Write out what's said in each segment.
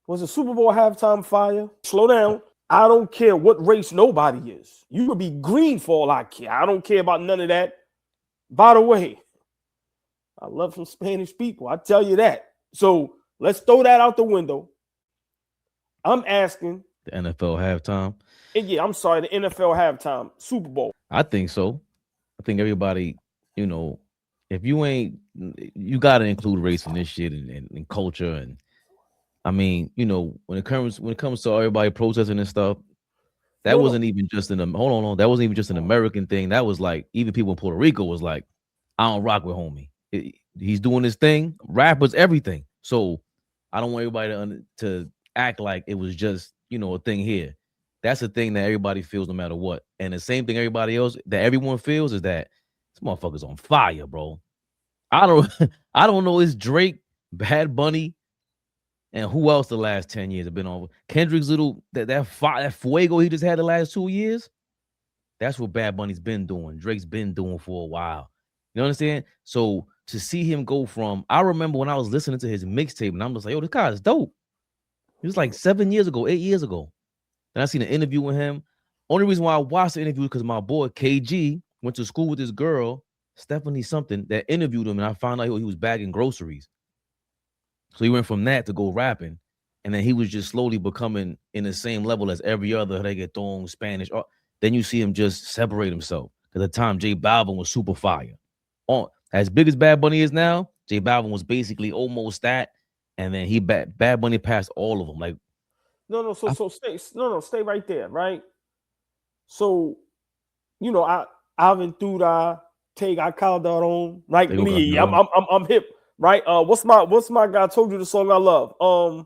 Was the Super Bowl halftime fire? Slow down. I don't care what race nobody is. You could be green for all I care. I don't care about none of that. By the way, I love some Spanish people. I tell you that. So let's throw that out the window. I'm asking. The NFL halftime. And yeah, I'm sorry, the NFL halftime, Super Bowl. I think so. I think everybody, you know, if you ain't, you got to include race in this shit and culture. And I mean, you know, when it comes to everybody protesting and stuff, that wasn't even just hold on, that wasn't even just an American thing. That was like, even people in Puerto Rico was like, I don't rock with homie. He's doing his thing. Rappers, everything. So I don't want everybody to act like it was just, you know, a thing here. That's the thing that everybody feels no matter what. And the same thing everybody else, that everyone feels, is that this motherfucker's on fire, bro. I don't know. It's Drake, Bad Bunny, and who else the last 10 years have been on? Kendrick's little, that fuego he just had the last 2 years. That's what Bad Bunny's been doing. Drake's been doing for a while. You know what I'm saying? So to see him go from, I remember when I was listening to his mixtape and I'm just like, yo, this guy is dope. It was like 7 years ago, 8 years ago. And I seen an interview with him. Only reason why I watched the interview is because my boy KG went to school with this girl, Stephanie something, that interviewed him, and I found out he was bagging groceries. So he went from that to go rapping, and then he was just slowly becoming in the same level as every other reggaeton, Spanish. Then you see him just separate himself. At the time, J Balvin was super fire. As big as Bad Bunny is now, J Balvin was basically almost that, and then Bad Bunny passed all of them. Like, stay right there, right? So, you know, Aventura, Tega Calderon, right? Me, I'm hip, right? What's my guy? I told you the song I love. Yeah,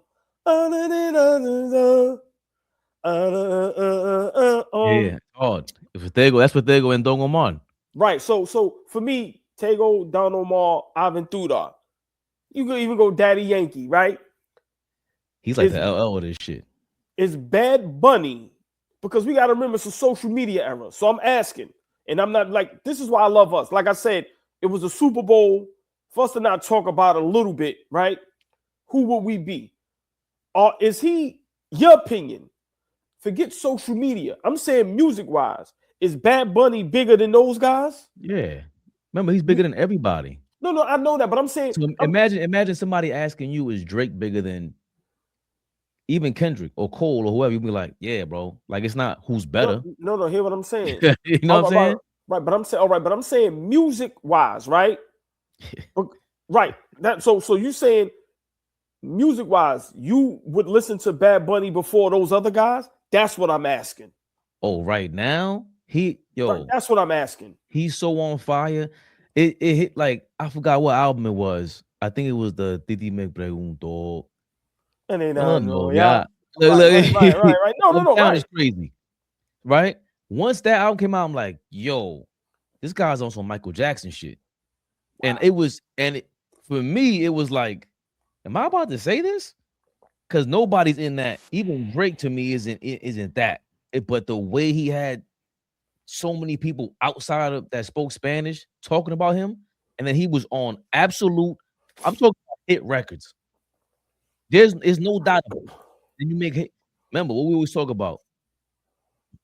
if Tego, that's what Tego and Don Omar. Right. So for me, Tego, Don Omar, Aventura. You could even go Daddy Yankee, right? He's like the LL of this shit. It's Bad Bunny, because we got to remember it's a social media era. So I'm asking, and I'm not like, this is why I love us. Like I said, it was a Super Bowl. For us to not talk about a little bit, right? Who would we be? Is he, your opinion, forget social media, I'm saying music-wise, is Bad Bunny bigger than those guys? Yeah. Remember, he's bigger than everybody. No, I know that, but I'm saying... So imagine somebody asking you, is Drake bigger than even Kendrick or Cole or whoever? You'd be like, yeah, bro. Like, it's not who's better. No, hear what I'm saying. You know what I'm saying? Right, but I'm saying, all right, but I'm saying music-wise, right? Right. So you saying music-wise, you would listen to Bad Bunny before those other guys? That's what I'm asking. Oh, right now? Right, that's what I'm asking. He's so on fire. It hit, like, I forgot what album it was. I think it was the Titi Me Pregunto. Yeah. Right. No. Right. Is crazy. Right? Once that album came out, I'm like, yo, this guy's on some Michael Jackson shit. Wow. And for me, it was like, am I about to say this? Because nobody's in that. Even Drake to me isn't that. But the way he had so many people outside of that spoke Spanish talking about him, and then he was on absolute, I'm talking about hit records. There's no doubt about it. Then you make hit. Remember what we always talk about.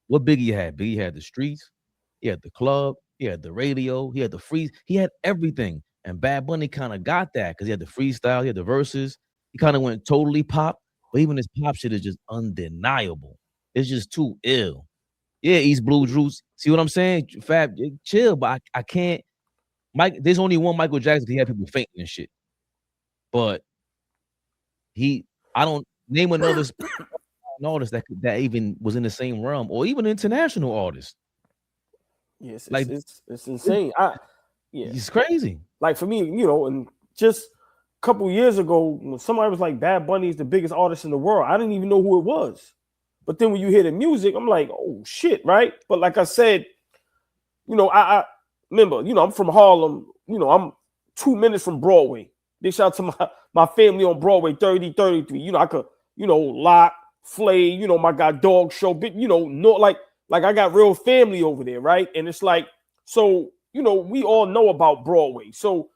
What Biggie had? Biggie had the streets, he had the club, he had the radio, he had the free, he had everything. And Bad Bunny kind of got that because he had the freestyle, he had the verses. He kind of went totally pop, but even his pop shit is just undeniable. It's just too ill. Yeah, East Blue Juice. See what I'm saying? Fab, chill, but I can't. There's only one Michael Jackson. He had people fainting and shit. But I don't name another artist that even was in the same realm, or even an international artist. Yes, it's insane. It's crazy. Like for me, you know, and just a couple years ago, when somebody was like, Bad Bunny is the biggest artist in the world, I didn't even know who it was. But then when you hear the music, I'm like, oh shit, right? But like I said, you know, I remember, you know, I'm from Harlem, you know, I'm 2 minutes from Broadway. They shout out to my family on Broadway, 3033. You know, I could, you know, Lock, Flay, you know, my guy Dog Show, but you know, like I got real family over there, right? And it's like, so, you know, we all know about Broadway. So,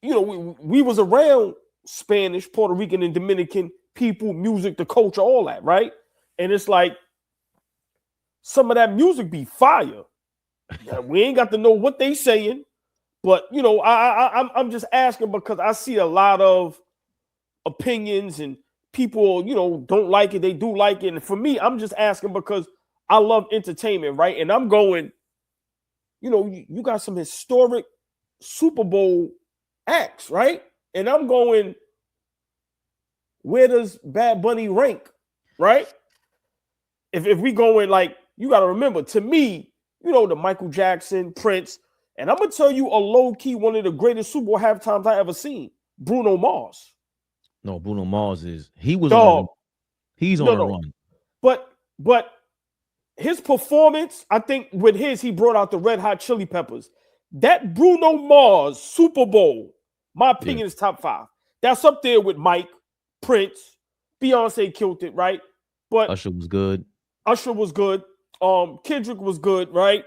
you know, we was around Spanish, Puerto Rican, and Dominican people, music, the culture, all that, right? And it's like some of that music be fire. Yeah, we ain't got to know what they saying, but you know, I'm just asking because I see a lot of opinions and people, you know, don't like it, they do like it. And for me, I'm just asking because I love entertainment, right? And I'm going, you know, you got some historic Super Bowl acts, right? And I'm going, where does Bad Bunny rank, right? If we go in, like, you got to remember, to me, you know, the Michael Jackson, Prince, and I'm going to tell you a low-key one of the greatest Super Bowl halftimes I ever seen, Bruno Mars. No, Bruno Mars is, he was Dog. on, he's on a run. But his performance, I think with his, he brought out the Red Hot Chili Peppers. That Bruno Mars Super Bowl, my opinion, is top 5. That's up there with Mike, Prince, Beyonce killed it, right? But Usher was good. Kendrick was good, right?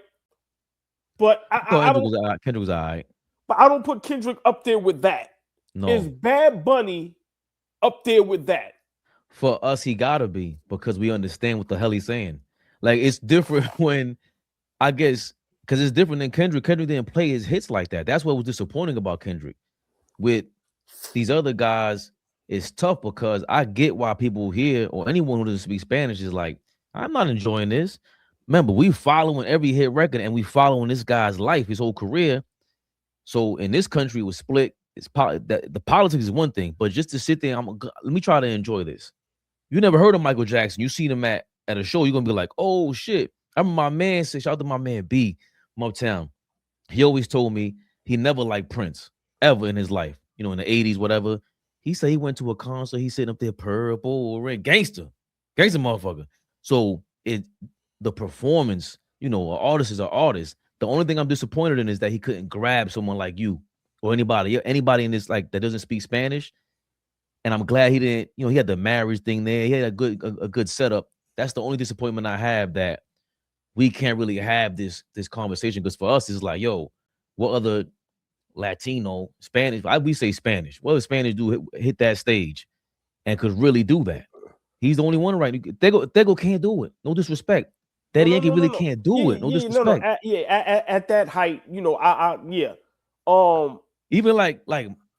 But Kendrick was all right. But I don't put Kendrick up there with that. No. Is Bad Bunny up there with that? For us, he gotta be, because we understand what the hell he's saying. Like, it's different when, I guess, because it's different than Kendrick. Kendrick didn't play his hits like that. That's what was disappointing about Kendrick. With these other guys, it's tough because I get why people here or anyone who doesn't speak Spanish is like, I'm not enjoying this. Remember, we following every hit record and we following this guy's life, his whole career. So in this country, it was split. The politics is one thing, but just to sit there, let me try to enjoy this. You never heard of Michael Jackson. You see him at a show, you're gonna be like, oh shit. I remember my man said, shout out to my man B from Uptown. He always told me he never liked Prince ever in his life. You know, in the 80s, whatever. He said he went to a concert, he's sitting up there, purple, red, gangster motherfucker. So the performance, you know, an artist is an artist. The only thing I'm disappointed in is that he couldn't grab someone like you or anybody in this, like, that doesn't speak Spanish. And I'm glad he didn't, you know, he had the marriage thing there. He had a good setup. That's the only disappointment I have, that we can't really have this conversation, because for us, it's like, yo, what other Latino, Spanish, we say Spanish, what does Spanish do hit that stage and could really do that? He's the only one, right? Tego can't do it. No disrespect. Daddy Yankee really can't do it. No disrespect. At that height, you know, even like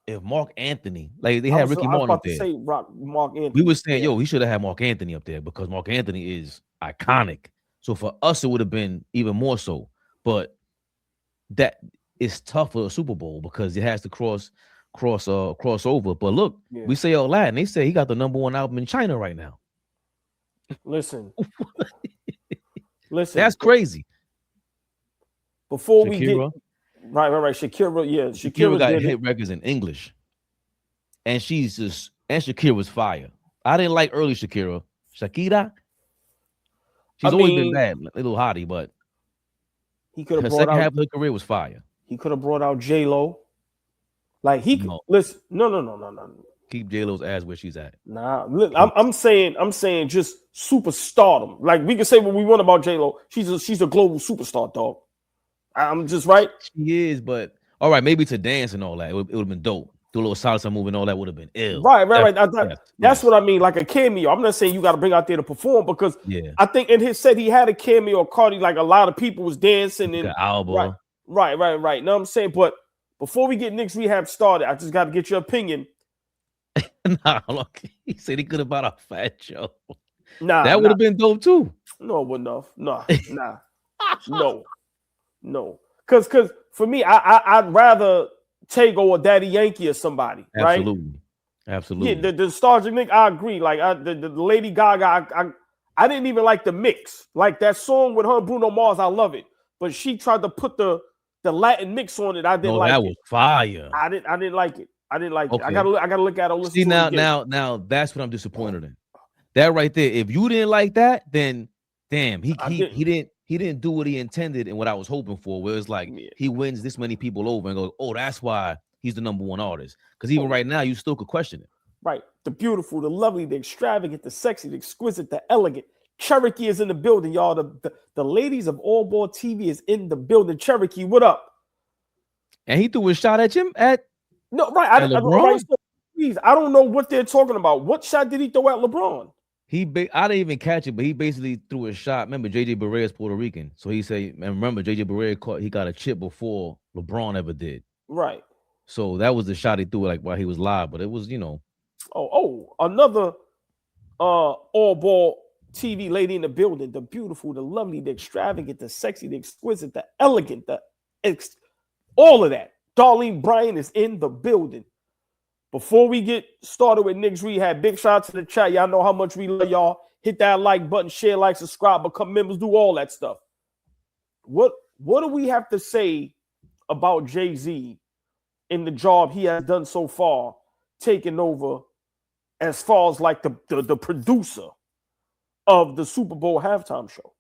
if Mark Anthony, like they had Ricky Martin up there. Say Mark Anthony. We were saying, yo, he should have had Mark Anthony up there because Mark Anthony is iconic. So for us, it would have been even more so. But that is tough for a Super Bowl because it has to cross over. But look, we say all that, and they say he got the #1 album in China right now. Listen, that's crazy. Before Shakira, we get right, Shakira got hit records in English, and Shakira was fire. I didn't like early Shakira. She's always been bad, a little hottie, but he could have brought second half of her career was fire. He could have brought out J-Lo. Like he could listen. No. Keep J-Lo's ass where she's at. Nah, look, I'm saying just super stardom. Like, we can say what we want about J-Lo. She's a global superstar, dog. I'm just right. She is, but all right, maybe to dance and all that, it would have been dope. Do a little salsa move and all that would have been ill. Right. That's what I mean, like a cameo. I'm not saying you got to bring out there to perform, because I think in his set he had a cameo. Cardi, like a lot of people was dancing and AllBall. Right. Know what I'm saying? But before we get Nick's Rehab started, I just got to get your opinion. Nah, look, he said he could have bought a Fat Joe. Nah, that would have been dope too. No, it wouldn't have. Nah. No. Because for me, I'd rather Tego or Daddy Yankee or somebody. Absolutely. Right? Absolutely. Yeah, the Stars Nick, I agree. Like the Lady Gaga, I didn't even like the mix. Like that song with her and Bruno Mars, I love it. But she tried to put the Latin mix on it. I didn't like it. That was fire. I didn't like it. Okay. I gotta look at it. See, now that's what I'm disappointed in. That right there. If you didn't like that, then damn, he didn't do what he intended and what I was hoping for. Where it's like he wins this many people over and goes, oh, that's why he's the #1 artist. Because even right now, you still could question it. Right. The beautiful, the lovely, the extravagant, the sexy, the exquisite, the elegant. Cherokee is in the building, y'all. The ladies of AllBall TV is in the building. Cherokee, what up? And he threw a shot at him at. No, right. Please, I don't know what they're talking about. What shot did he throw at LeBron? I didn't even catch it, but he basically threw a shot. Remember, JJ Barea is Puerto Rican, so he said, and remember, JJ Barea he got a chip before LeBron ever did. Right. So that was the shot he threw like while he was live, but it was, another AllBall TV lady in the building, the beautiful, the lovely, the extravagant, the sexy, the exquisite, the elegant, all of that. Darlene Bryan is in the building. Before we get started with Knicks Rehab, big shout out to the chat. Y'all know how much we love y'all. Hit that like button, share, like, subscribe, become members, do all that stuff. What do we have to say about Jay-Z in the job he has done so far, taking over as far as like the producer of the Super Bowl halftime show?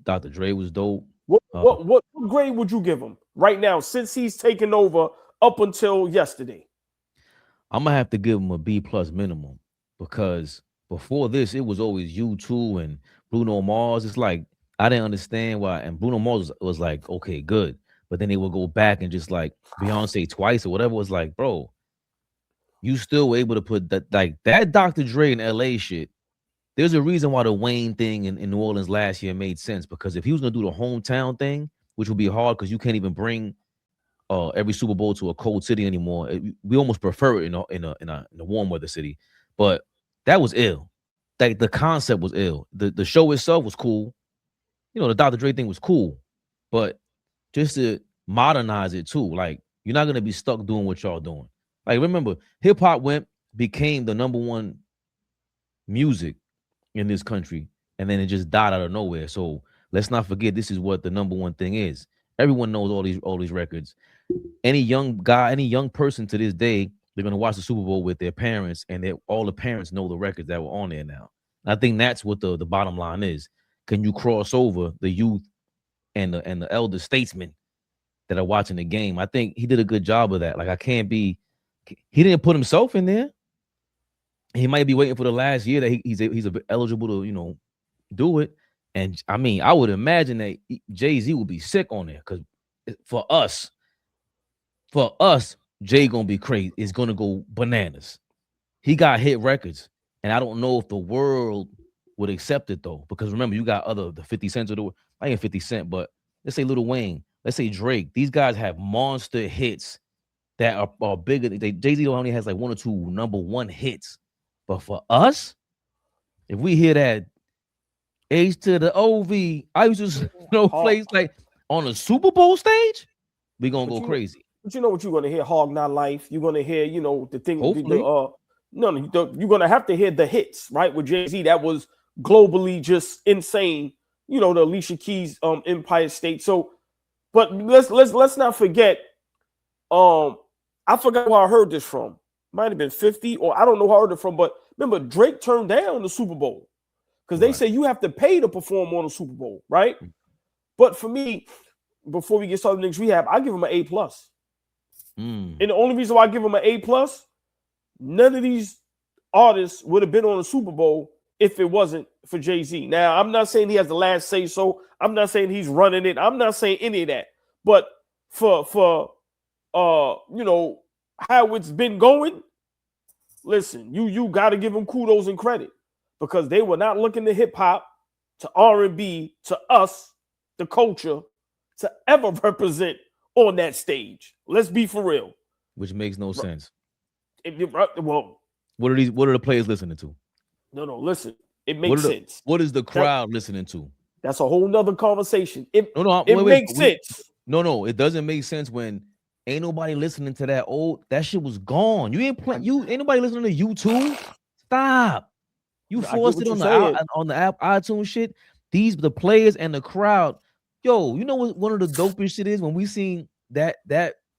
Dr. Dre was dope. What grade would you give him right now since he's taken over up until yesterday? I'm gonna have to give him a B+ minimum, because before this it was always U2 and Bruno Mars. It's like I didn't understand why, and Bruno Mars was like, okay, good, but then they would go back and just like Beyonce twice or whatever. Was like, bro, you still were able to put that Dr. Dre and LA shit. There's a reason why the Wayne thing in New Orleans last year made sense, because if he was gonna do the hometown thing, which would be hard because you can't even bring every Super Bowl to a cold city anymore. We almost prefer it in a warm weather city, but that was ill. Like the concept was ill. The show itself was cool. The Dr. Dre thing was cool, but just to modernize it too. Like, you're not gonna be stuck doing what y'all doing. Like, remember, hip hop became the number one music in this country, and then it just died out of nowhere. So let's not forget, this is what the number one thing is. Everyone knows all these records. Any young guy, any young person to this day, they're gonna watch the Super Bowl with their parents, and all the parents know the records that were on there now. And I think that's what the bottom line is. Can you cross over the youth and the elder statesmen that are watching the game? I think he did a good job of that. Like, he didn't put himself in there. He might be waiting for the last year that he's eligible to do it. And I mean, I would imagine that Jay-Z will be sick on there, because for us, Jay gonna be crazy. It's gonna go bananas. He got hit records, and I don't know if the world would accept it though, because remember, you got the 50 Cents of the world. I ain't 50 Cent, but let's say Lil Wayne, let's say Drake. These guys have monster hits that are bigger. Jay-Z only has like one or two number one hits, but for us, if we hear that H to the OV, I used to place like on a Super Bowl stage, we gonna go crazy. But you know what you're gonna hear? Hog Not Life. You're gonna hear, the thing. You're gonna have to hear the hits, right? With Jay-Z, that was globally just insane. The Alicia Keys Empire State. So, but let's not forget. I forgot where I heard this from. Might have been 50, or I don't know who I heard it from. But remember, Drake turned down the Super Bowl because they say you have to pay to perform on the Super Bowl, right? But for me, before we get started Knicks Rehab, I give him an A+. And the only reason why I give him an A+, none of these artists would have been on the Super Bowl if it wasn't for Jay-Z. Now, I'm not saying he has the last say so. I'm not saying he's running it. I'm not saying any of that. But for how it's been going, listen, you got to give them kudos and credit, because they were not looking to hip hop, to R&B, to us, the culture, to ever represent on that stage. Let's be for real. Which makes no sense. Well, what are the players listening to? No, listen. It makes sense. What is the crowd listening to? That's a whole nother conversation. It makes sense. No, it doesn't make sense when ain't nobody listening to that old. That shit was gone. Ain't nobody listening to U2. Stop. You forced it on the app iTunes shit. The players and the crowd. Yo, you know what one of the dopest shit is? When we seen that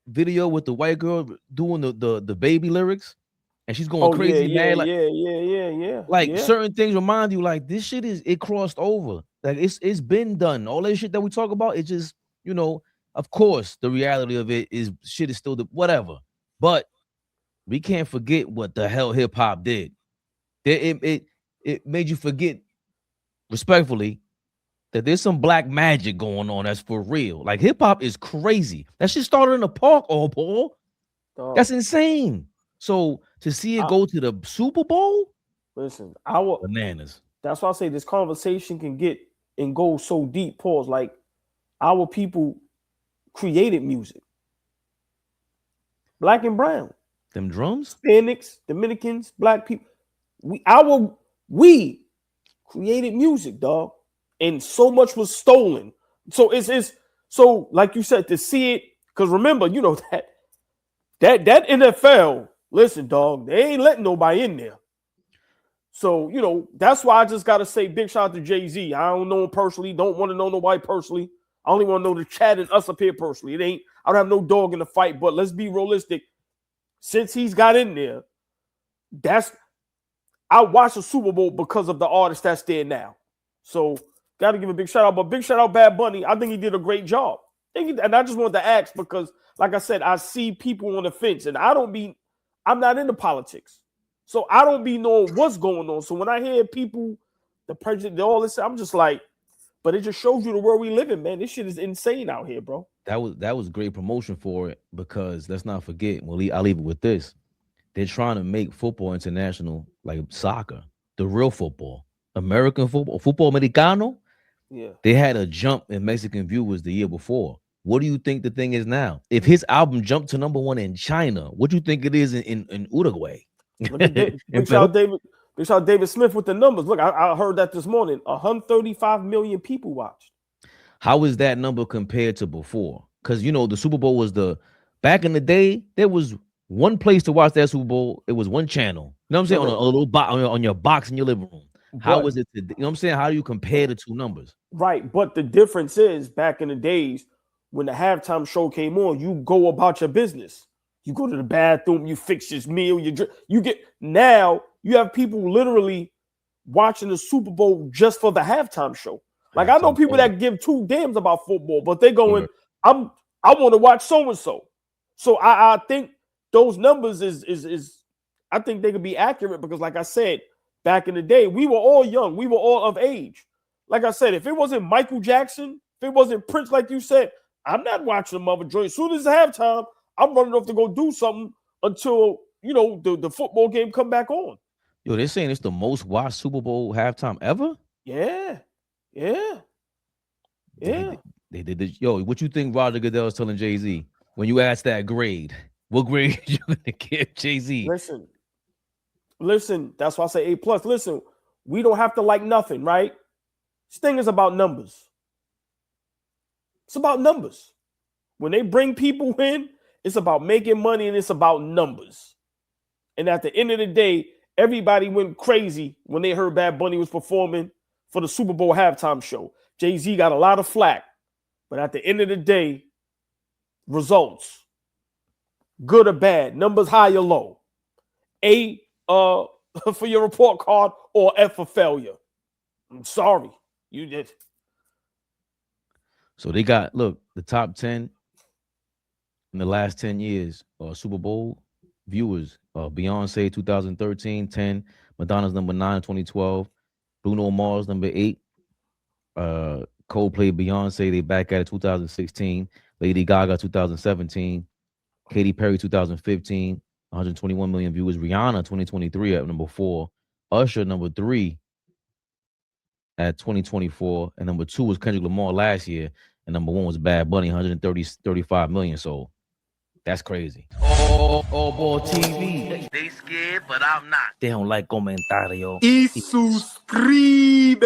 video with the white girl doing the baby lyrics, and she's going crazy, man. Like certain things remind you, like, this shit it crossed over. Like, it's been done. All that shit that we talk about, it just, of course, the reality of it is shit is still whatever. But we can't forget what the hell hip hop did. It made you forget, respectfully, that there's some black magic going on. That's for real. Like, hip hop is crazy. That shit started in the park, AllBall. That's insane. So to see it go to the Super Bowl, listen, bananas. That's why I say this conversation can get and go so deep. Pause. Like our people created music, black and brown, them drums, Hispanics, Dominicans, black people. We created music, dog, and so much was stolen. So it's so like you said to see it, because remember, you know that NFL. Listen, dog, they ain't letting nobody in there. So, you know, that's why I just got to say big shout out to Jay-Z. I don't know him personally. Don't want to know nobody personally. I only want to know the chat and us up here personally. I don't have no dog in the fight, but let's be realistic. Since he's got in there, I watched the Super Bowl because of the artist that's there now. So, got to give a big shout out. But big shout out Bad Bunny. I think he did a great job. And I just wanted to ask because, like I said, I see people on the fence, and I'm not into politics. So I don't be knowing what's going on. So when I hear people, the president, all this, I'm just like, but it just shows you the world we live in, man. This shit is insane out here, bro. That was great promotion for it, because let's not forget, I'll leave it with this. They're trying to make football international, like soccer, the real football, American football americano. Yeah. They had a jump in Mexican viewers the year before. What do you think the thing is now? If his album jumped to #1 in China, what do you think it is in Uruguay? Big shout out David Smith with the numbers. Look, I heard that this morning. 135 million people watched. How is that number compared to before? Because you know the Super Bowl was back in the day. There was one place to watch that Super Bowl. It was one channel. You know what I'm saying? On a little box on your box in your living room. How is it today? You know what I'm saying? How do you compare the two numbers? Right, but the difference is back in the days when the halftime show came on, you go about your business. You go to the bathroom, you fix your meal, now you have people literally watching the Super Bowl just for the halftime show. Like I know people that give two damns about football, but they're going, I want to watch so-and-so. So I think those numbers is I think they could be accurate because like I said, back in the day, we were all young, we were all of age. Like I said, if it wasn't Michael Jackson, if it wasn't Prince, like you said, I'm not watching the mother joint. As soon as it's halftime, I'm running off to go do something until, you know, the football game come back on. Yo, they're saying it's the most watched Super Bowl halftime ever? Yeah. They did this. Yo, what you think Roger Goodell is telling Jay-Z? When you ask that grade, what grade you going to give Jay-Z? Listen, that's why I say A+. Listen, we don't have to like nothing, right? This thing is about numbers. It's about numbers. When they bring people in, it's about making money and it's about numbers. And at the end of the day, everybody went crazy when they heard Bad Bunny was performing for the Super Bowl halftime show. Jay-Z got a lot of flack. But at the end of the day, results, good or bad, numbers high or low. A for your report card or F for failure. I'm sorry. You did. So they got, look, the top 10 in the last 10 years, Super Bowl viewers. Beyonce 2013, 10. Madonna's number 9, 2012. Bruno Mars number 8. Coldplay, Beyonce, they back at it 2016. Lady Gaga 2017. Katy Perry 2015, 121 million viewers. Rihanna 2023 at number 4. Usher number 3 at 2024. And number 2 was Kendrick Lamar last year. And number 1 was Bad Bunny, 135 million. So that's crazy. AllBall TV. They scared, but I'm not. They don't like comentario. Y suscribe.